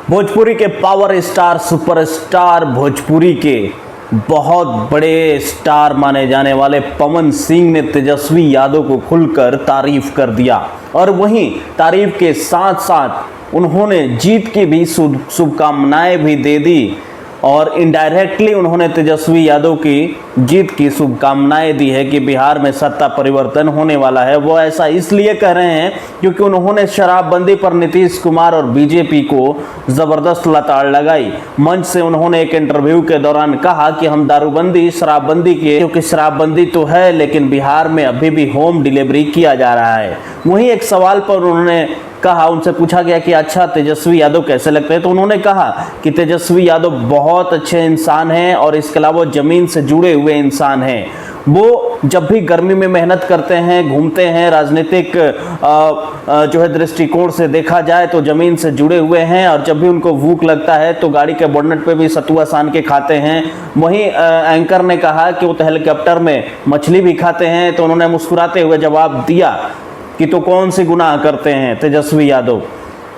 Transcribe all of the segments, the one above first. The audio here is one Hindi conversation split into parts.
भोजपुरी के पावर स्टार सुपरस्टार भोजपुरी के बहुत बड़े स्टार माने जाने वाले पवन सिंह ने तेजस्वी यादव को खुलकर तारीफ कर दिया और वहीं तारीफ के साथ साथ उन्होंने जीत की भी शुभकामनाएं भी दे दी और इनडायरेक्टली उन्होंने तेजस्वी यादव की जीत की शुभकामनाएं दी है कि बिहार में सत्ता परिवर्तन होने वाला है। वो ऐसा इसलिए कह रहे हैं क्योंकि उन्होंने शराबबंदी पर नीतीश कुमार और बीजेपी को जबरदस्त लताड़ लगाई। मंच से उन्होंने एक इंटरव्यू के दौरान कहा कि हम दारूबंदी शराबबंदी के, क्योंकि शराबबंदी तो है लेकिन बिहार में अभी भी होम डिलीवरी किया जा रहा है। वहीं एक सवाल पर उन्होंने कहा, उनसे पूछा गया कि अच्छा तेजस्वी यादव कैसे लगते हैं, तो उन्होंने कहा कि तेजस्वी यादव बहुत अच्छे इंसान हैं और इसके अलावा जमीन से जुड़े हुए इंसान हैं। वो जब भी गर्मी में मेहनत करते हैं, घूमते हैं, राजनीतिक जो है दृष्टिकोण से देखा जाए तो जमीन से जुड़े हुए हैं और जब भी उनको भूख लगता है तो गाड़ी के बोनट पे भी सतुआ सान के खाते हैं। वहीं एंकर ने कहा कि वो तो हेलीकॉप्टर में मछली भी खाते हैं, तो उन्होंने मुस्कुराते हुए जवाब दिया कि तो कौन सी गुनाह करते हैं तेजस्वी यादव।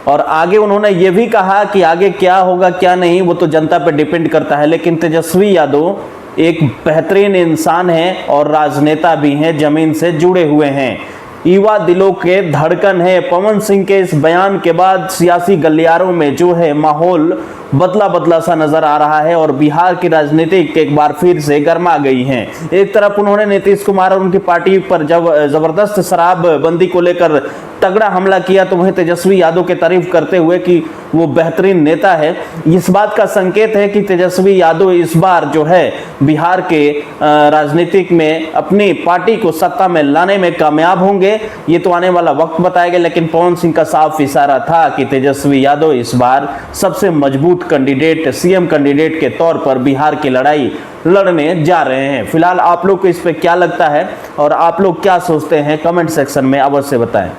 और आगे उन्होंने ये भी कहा कि आगे क्या होगा क्या नहीं वो तो जनता पे डिपेंड करता है, लेकिन तेजस्वी यादव एक बेहतरीन इंसान है और राजनेता भी हैं, जमीन से जुड़े हुए हैं, युवा दिलों के धड़कन है। पवन सिंह के इस बयान के बाद सियासी गलियारों में जो है माहौल बदला बदला सा नजर आ रहा है और बिहार की राजनीति एक बार फिर से गर्मा गई है। एक तरफ उन्होंने नीतीश कुमार और उनकी पार्टी पर जब जबरदस्त शराबबंदी को लेकर तगड़ा हमला किया, तो वहीं तेजस्वी यादव की तारीफ करते हुए कि वो बेहतरीन नेता है। इस बात का संकेत है कि तेजस्वी यादव इस बार जो है बिहार के राजनीतिक में अपनी पार्टी को सत्ता में लाने में कामयाब होंगे। ये तो आने वाला वक्त बताएगा, लेकिन पवन सिंह का साफ इशारा था कि तेजस्वी यादव इस बार सबसे मजबूत कैंडिडेट, सीएम कैंडिडेट के तौर पर बिहार की लड़ाई लड़ने जा रहे हैं। फिलहाल आप लोग को इस पे क्या लगता है और आप लोग क्या सोचते हैं, कमेंट सेक्शन में अवश्य बताएं।